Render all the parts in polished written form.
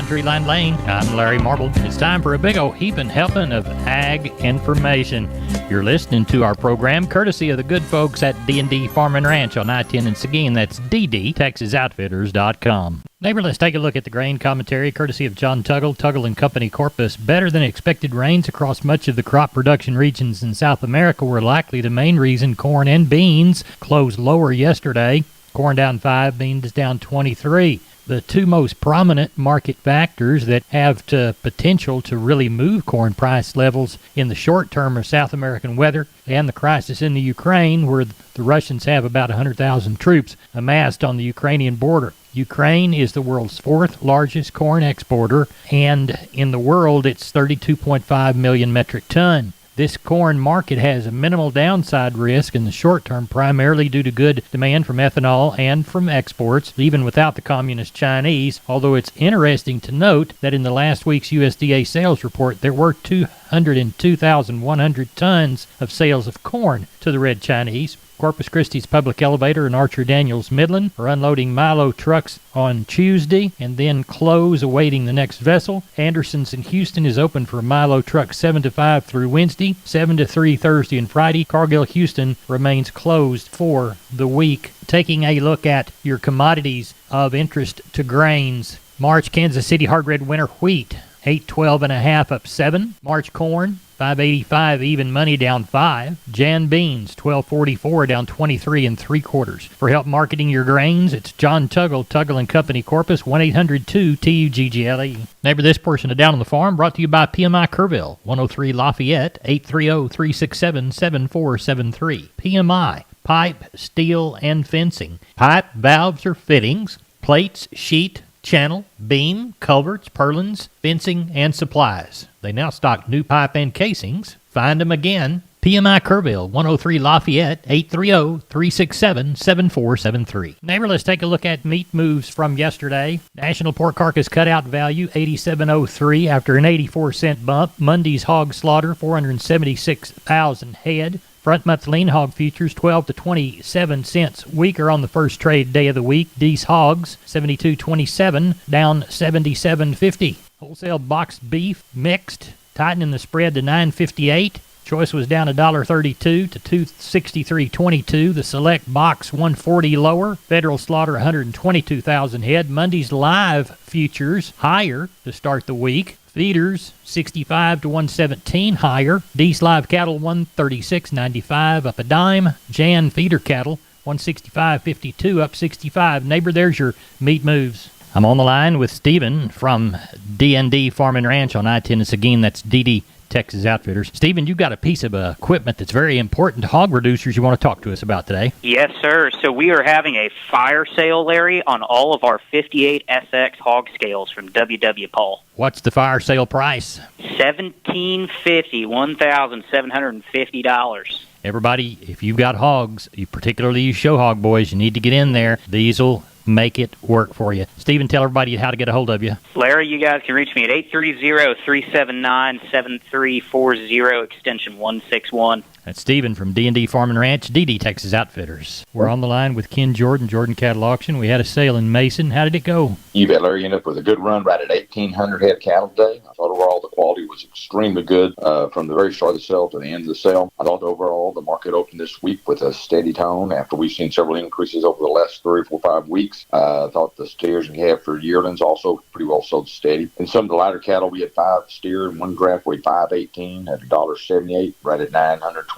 Treeline Lane. I'm Larry Marble. It's time for a big old heaping helping of ag information. You're listening to our program courtesy of the good folks at D&D Farm and Ranch on I-10 in Seguin. That's ddtexasoutfitters.com. Neighbor, let's take a look at the grain commentary courtesy of John Tuggle, Tuggle and Company Corpus. Better than expected rains across much of the crop production regions in South America were likely the main reason corn and beans closed lower yesterday. Corn down 5, beans down 23. The two most prominent market factors that have the potential to really move corn price levels in the short term are South American weather and the crisis in the Ukraine, where the Russians have about 100,000 troops amassed on the Ukrainian border. Ukraine is the world's fourth largest corn exporter, and in the world it's 32.5 million metric ton. This corn market has a minimal downside risk in the short term, primarily due to good demand from ethanol and from exports, even without the communist Chinese, although it's interesting to note that in the last week's USDA sales report, there were 202,100 tons of sales of corn to the Red Chinese. Corpus Christi's Public Elevator and Archer Daniels Midland are unloading Milo trucks on Tuesday and then close awaiting the next vessel. Anderson's in Houston is open for Milo trucks 7 to 5 through Wednesday, 7 to 3 Thursday and Friday. Cargill Houston remains closed for the week. Taking a look at your commodities of interest to grains. March Kansas City hard red winter wheat, 812.5 up 7. March corn, 585 even money down 5. Jan beans, 1244 down 23 3/4. For help marketing your grains, it's John Tuggle, Tuggle and Company Corpus, 1-800-2-TUGGLE. Neighbor, this portion of Down on the Farm brought to you by PMI Kerrville, 103 Lafayette, 830-367-7473. PMI, pipe, steel, and fencing. Pipe, valves, or fittings, plates, sheet, channel, beam, culverts, purlins, fencing, and supplies. They now stock new pipe and casings. Find them again. PMI Kerrville, 103 Lafayette, 830-367-7473. Neighbor, let's take a look at meat moves from yesterday. National pork carcass cutout value, 87.03 after an 84-cent bump. Monday's hog slaughter, 476,000 head. Front month lean hog futures 12 to 27 cents weaker on the first trade day of the week. These hogs 72.27 down 77.50. Wholesale boxed beef mixed tightening the spread to 9.58. Choice was down $1.32 to 263.22. The select box 140 lower. Federal slaughter 122,000 head. Monday's live futures higher to start the week. Feeders 65 to 117 higher. D's live cattle 136.95 up a dime. Jan feeder cattle 165.52 up 65. Neighbor, there's your meat moves. I'm on the line with Stephen from D&D Farm and Ranch on I-10 in Seguin. That's DD Texas Outfitters. Stephen, you've got a piece of equipment that's very important to hog reducers you want to talk to us about today. Yes, sir. So we are having a fire sale, Larry, on all of our 58SX hog scales from WW Paul. What's the fire sale price? $1,750, $1,750. Everybody, if you've got hogs, particularly you show hog boys, you need to get in there. These will make it work for you. Stephen, tell everybody how to get a hold of you. Larry, you guys can reach me at 830-379-7340, extension 161. That's Stephen from D&D Farm and Ranch, DD Texas Outfitters. We're on the line with Ken Jordan, Jordan Cattle Auction. We had a sale in Mason. How did it go? You bet, Larry. You ended up with a good run right at 1,800 head cattle today. I thought overall the quality was extremely good from the very start of the sale to the end of the sale. I thought overall the market opened this week with a steady tone after we've seen several increases over the last 3, 4, 5 weeks. I thought the steers we have for yearlings also pretty well sold steady. In some of the lighter cattle, we had 5 steer and 1 draft weighed 518 at $1.78, right at $920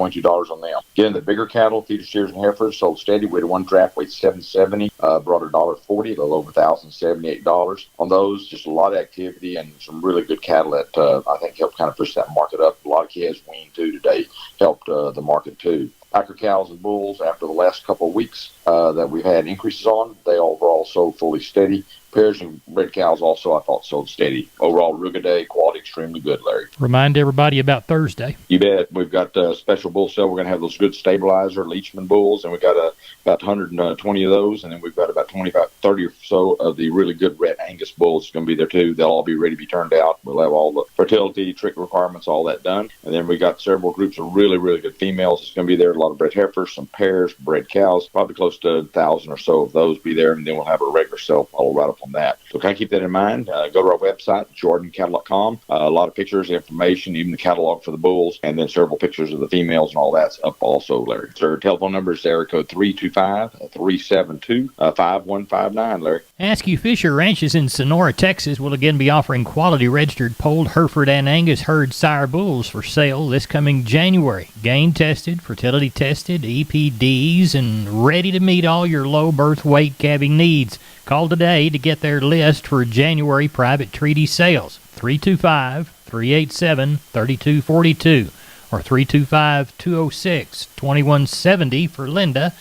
on them. Getting the bigger cattle, feeder steers and heifers sold steady. We had 1 draft weight 770, brought $1.40, a little over $1,078 on those. Just a lot of activity and some really good cattle that I think helped kind of push that market up. A lot of calves weaned too today helped the market too. Packer cows and bulls, after the last couple of weeks that we've had increases on, they overall sold fully steady. Pairs and red cows also, I thought, sold steady. Overall, real good day, quality extremely good, Larry. Remind everybody about Thursday. You bet. We've got a special bull sale. We're going to have those good stabilizer, Leachman bulls, and we've got about 120 of those, and then we've got about 25, 30 or so of the really good red Angus bulls going to be there, too. They'll all be ready to be turned out. We'll have all the fertility, trick requirements, all that done. And then we got several groups of really, really good females that's going to be there. A lot of bred heifers, some pairs, bred cows, probably close to 1,000 or so of those be there, and then we'll have a regular sale all right upon on that. So kind of keep that in mind. Go to our website, jordancattle.com. A lot of pictures, information, even the catalog for the bulls, and then several pictures of the females and all that's up also, Larry. So our telephone number is area code 325-372-5159, Larry. Askew Fisher Ranches in Sonora, Texas will again be offering quality registered polled Hereford and Angus herd sire bulls for sale this coming January. Gain tested, fertility tested, EPDs, and ready to meet all your low birth weight calving needs. Call today to get their list for January private treaty sales. 325-387-3242 or 325-206-2170 for Linda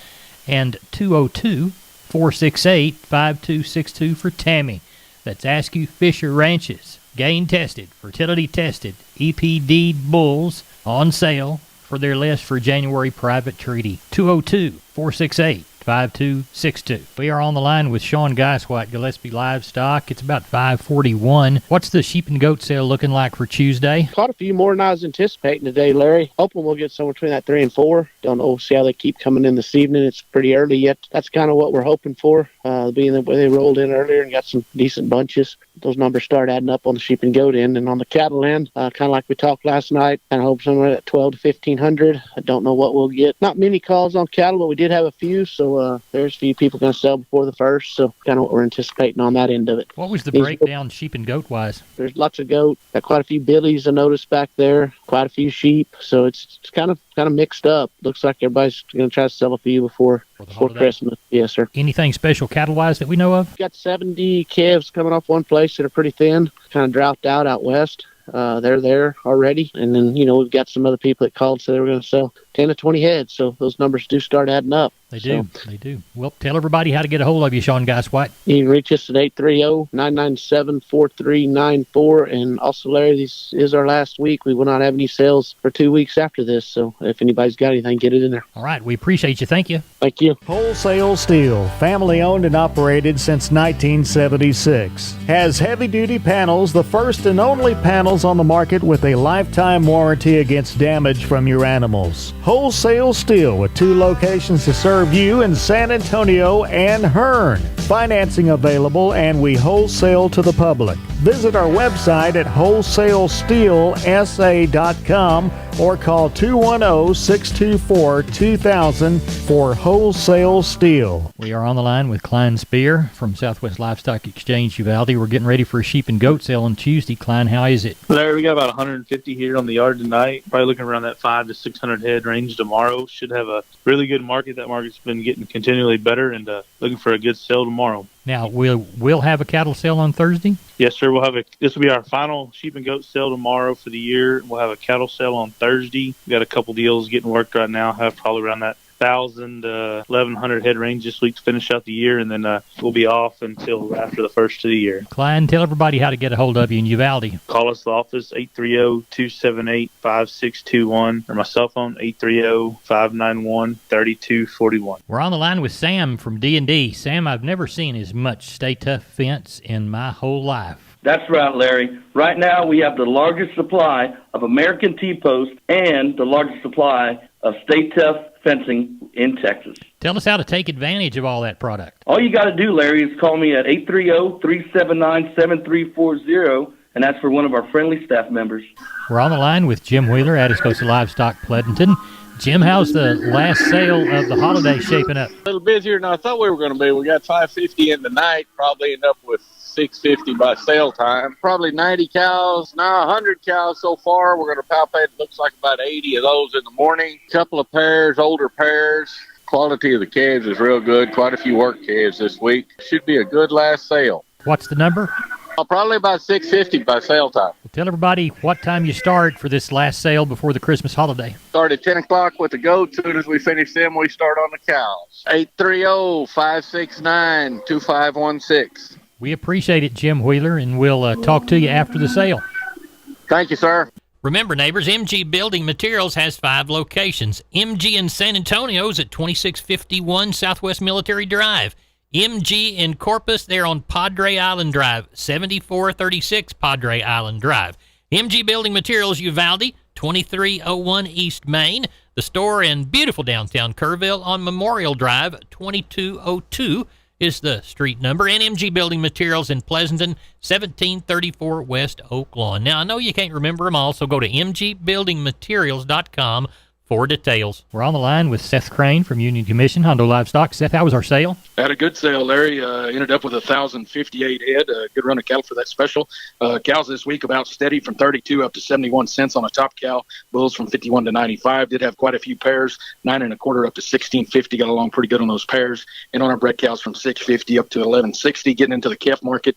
and 202-468-5262 for Tammy. That's Askew Fisher Ranches. Gain tested, fertility tested, EPD bulls on sale for their list for January private treaty. 202-468-5262. We are on the line with Sean Geiswhite, Gillespie Livestock. It's about 5:41. What's the sheep and goat sale looking like for Tuesday? Caught a few more than I was anticipating today, Larry. Hoping we'll get somewhere between that 3 and 4. Don't know, see how they keep coming in this evening. It's pretty early yet. That's kind of what we're hoping for, being that they rolled in earlier and got some decent bunches. Those numbers start adding up on the sheep and goat end. And on the cattle end, kind of like we talked last night, kind of hope somewhere at 12 to 1,500. I don't know what we'll get. Not many calls on cattle, but we did have a few, so there's a few people going to sell before the first, so kind of what we're anticipating on that end of it. What was the breakdown sheep and goat wise? There's lots of goat, got quite a few billies I noticed back there, quite a few sheep, so it's kind of mixed up. Looks like everybody's going to try to sell a few before Christmas. Yes, sir. Anything special cattle wise that we know of? Got 70 calves coming off one place that are pretty thin, kind of dropped out west. They're there already. And then, we've got some other people that called, so they were going to sell 10 to 20 heads. So those numbers do start adding up. They do. Well, tell everybody how to get a hold of you, Sean Geiswhite. You can reach us at 830-997-4394. And also, Larry, this is our last week. We will not have any sales for 2 weeks after this. So if anybody's got anything, get it in there. All right. We appreciate you. Thank you. Thank you. Wholesale Steel, family owned and operated since 1976. Has heavy-duty panels, the first and only panels on the market with a lifetime warranty against damage from your animals. Wholesale Steel with 2 locations to serve you in San Antonio and Hearn. Financing available, and we wholesale to the public. Visit our website at wholesalesteelsa.com or call 210-624-2000 for Wholesale Steel. We are on the line with Klein Spear from Southwest Livestock Exchange, Uvalde. We're getting ready for a sheep and goat sale on Tuesday. Klein, how is it? Larry, we got about 150 here on the yard tonight. Probably looking around that 500 to 600 head range tomorrow. Should have a really good market. That market's been getting continually better, and looking for a good sale tomorrow. Now, we'll have a cattle sale on Thursday? Yes, sir. This will be our final sheep and goat sale tomorrow for the year. We'll have a cattle sale on Thursday. We got a couple deals getting worked right now. Have probably around that 1,000 to 1,100 head range this week to finish out the year, and then we'll be off until after the first of the year. Klein, tell everybody how to get a hold of you in Uvalde. Call us at the office, 830-278-5621, or my cell phone, 830-591-3241. We're on the line with Sam from D&D. Sam, I've never seen as much Stay Tough fence in my whole life. That's right, Larry. Right now, we have the largest supply of American T-post and the largest supply of Stay Tough fencing in Texas. Tell us how to take advantage of all that product. All you got to do, Larry, is call me at 830-379-7340, and that's for one of our friendly staff members. We're on the line with Jim Wheeler, Atascosa Livestock, Pleasanton. Jim, how's the last sale of the holiday shaping up? A little busier than I thought we were going to be. We got 550 in tonight, probably end up with 650 by sale time. Probably 90 cows, 100 cows so far. We're going to palpate, looks like about 80 of those in the morning. A couple of pairs, older pairs. Quality of the calves is real good. Quite a few work calves this week. Should be a good last sale. What's the number? Probably about 650 by sale time. Well, tell everybody what time you start for this last sale before the Christmas holiday. Start at 10 o'clock with the goats. As soon as we finish them, we start on the cows. 830-569-2516. We appreciate it, Jim Wheeler, and we'll talk to you after the sale. Thank you, sir. Remember, neighbors, MG Building Materials has 5 locations. MG in San Antonio is at 2651 Southwest Military Drive. MG in Corpus, they're on Padre Island Drive, 7436 Padre Island Drive. MG Building Materials Uvalde, 2301 East Main. The store in beautiful downtown Kerrville on Memorial Drive, 2202 is the street number. And MG Building Materials in Pleasanton, 1734 West Oak Lawn. Now, I know you can't remember them all, so go to mgbuildingmaterials.com for details. We're on the line with Seth Crane from Union Commission, Hondo Livestock. Seth, how was our sale? Had a good sale, Larry. Ended up with 1,058 head. A good run of cattle for that special. Cows this week about steady from 32 up to 71 cents on a top cow. Bulls from 51 to 95. Did have quite a few pairs. 9 1/4 up to 16.50. Got along pretty good on those pairs. And on our bred cows from 6.50 up to 11.60. Getting into the calf market.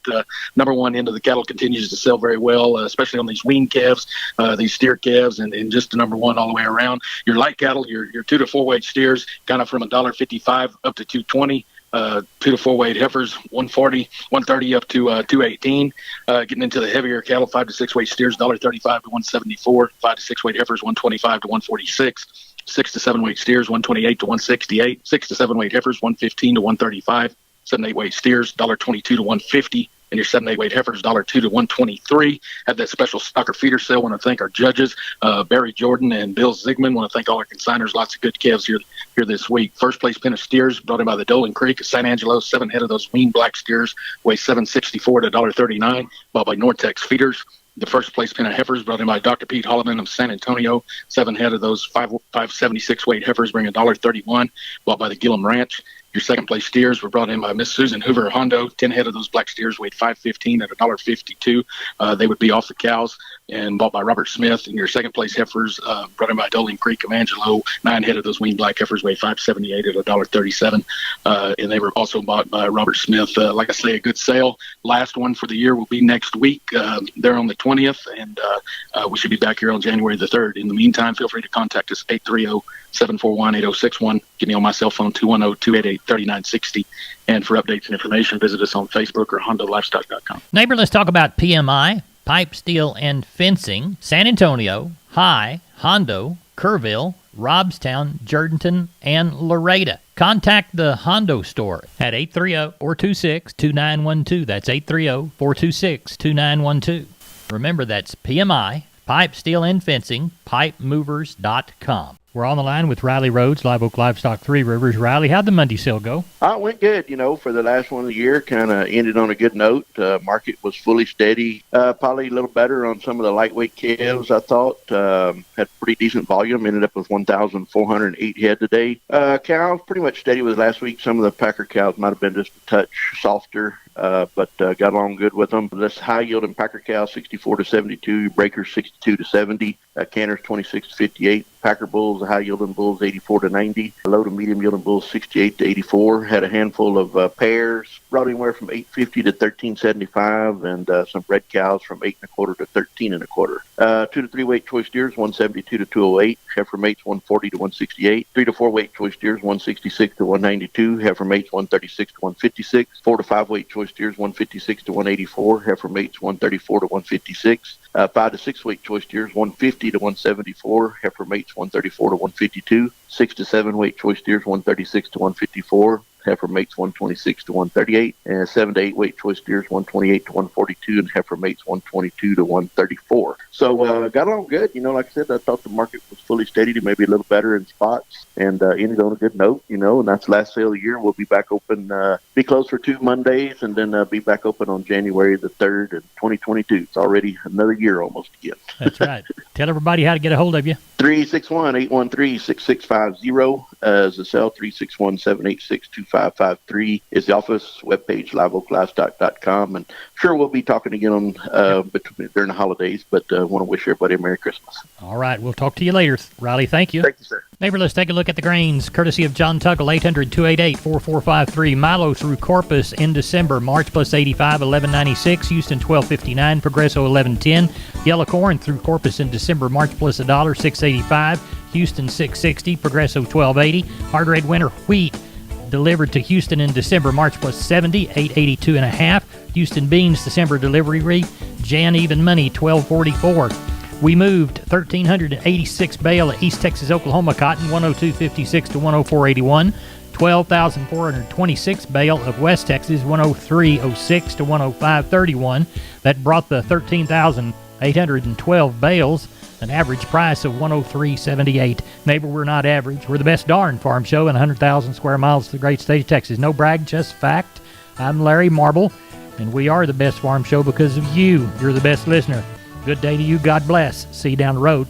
Number one end of the cattle continues to sell very well, especially on these wean calves, these steer calves, and just the number one all the way around. Your light cattle, your 2 to 4 weight steers, kind of from $1.55 up to $2.20. 2 to 4 weight heifers, 140, 130 up to 218. Getting into the heavier cattle, 5 to 6 weight steers, $1.35 to 174. 5 to 6 weight heifers, 125 to 146. 6 to 7 weight steers, 128 to 168. 6 to 7 weight heifers, 115 to 135. 7 to 8 weight steers, $1.22 to 150. And your 7 to 8 weight heifers, $1.02 to 123. Had that special stocker feeder sale. Want to thank our judges, Barry Jordan and Bill Zigman. Want to thank all our consigners. Lots of good calves here this week. First place pin of steers brought in by the Dolan Creek at San Angelo. 7 head of those wean black steers weigh $7.64 to $1.39. Bought by Nortex Feeders. The first place pin of heifers brought in by Dr. Pete Holloman of San Antonio. 7 head of those 576 weight heifers bring $1.31. Bought by the Gillum Ranch. Your second place steers were brought in by Miss Susan Hoover Hondo. 10 head of those black steers weighed $5.15 at $1.52. They would be off the cows and bought by Robert Smith. And your second place heifers brought in by Dolan Creek of Angelo. 9 head of those wean black heifers weighed $5.78 at $1.37. And they were also bought by Robert Smith. Like I say, a good sale. Last one for the year will be next week. They're on the 20th, and we should be back here on January the 3rd. In the meantime, feel free to contact us, 830-741-8061. Give me on my cell phone, 210-288-3960. And for updates and information, visit us on Facebook or HondoLivestock.com. Neighbor, let's talk about PMI, Pipe, Steel, and Fencing, San Antonio, High, Hondo, Kerrville, Robstown, Jourdanton, and Loretta. Contact the Hondo store at 830-426-2912. That's 830-426-2912. Remember, that's PMI, Pipe, Steel, and Fencing, pipemovers.com. We're on the line with Riley Rhodes, Live Oak Livestock, Three Rivers. Riley, how'd the Monday sale go? It went good, for the last one of the year. Kind of ended on a good note. Market was fully steady. Probably a little better on some of the lightweight calves, I thought. Had pretty decent volume. Ended up with 1,408 head today. Cows pretty much steady with last week. Some of the Packer cows might have been just a touch softer, but got along good with them. This high-yielding Packer cows, 64 to 72. Breakers, 62 to 70. Canners, 26 to 58. Packer bulls, the high-yielding bulls, 84 to 90. Low to medium-yielding bulls, 68 to 84. Had a handful of pairs, brought anywhere from 850 to 1375, and some red cows from 8 1/4 to 13 1/4. 2 to 3 weight choice steers, 172 to 208. Heifer mates, 140 to 168. 3 to 4 weight choice steers, 166 to 192. Heifer mates, 136 to 156. 4 to 5 weight choice steers, 156 to 184. Heifer mates, 134 to 156. 5 to 6 weight choice steers, 150 to 174. Heifer mates, 134 to 152. 6 to 7 weight choice steers, 136 to 154. Heifer mates, 126 to 138. And 7 to 8 weight choice steers, 128 to 142. And heifer mates, 122 to 134. So got along good. Like I said, I thought the market was fully steady to maybe a little better in spots, and ended on a good note, and that's the last sale of the year. We'll be back open, be closed for 2 Mondays, and then be back open on January the 3rd in 2022. It's already another year almost again. That's right. Tell everybody how to get a hold of you. 361-813-6650 is the cell. 361-786-2553 is the office. Webpage, liveoaklivestock.com. And sure, we'll be talking again on during the holidays, but want to wish everybody a Merry Christmas. All right. We'll talk to you later, Riley. Thank you. Thank you, sir. Neighbor, let's take a look at the grains, courtesy of John Tuggle, 800-288-4453. Milo through Corpus in December, March plus 85, 11.96. Houston, 12.59. Progresso, 11.10. Yellow corn through Corpus in December, March plus $1, 6.85. Houston, 6.60. Progresso, 12.80. Hard red winter wheat delivered to Houston in December, March plus 70, 8.82.5. Houston beans December delivery rate, Jan even money, 12.44. We moved 1,386 bale of East Texas, Oklahoma cotton, 102.56 to 104.81. 12,426 bale of West Texas, 103.06 to 105.31. That brought the 13,812 bales an average price of $103.78. Neighbor, we're not average. We're the best darn farm show in 100,000 square miles of the great state of Texas. No brag, just fact. I'm Larry Marble, and we are the best farm show because of you. You're the best listener. Good day to you. God bless. See you down the road.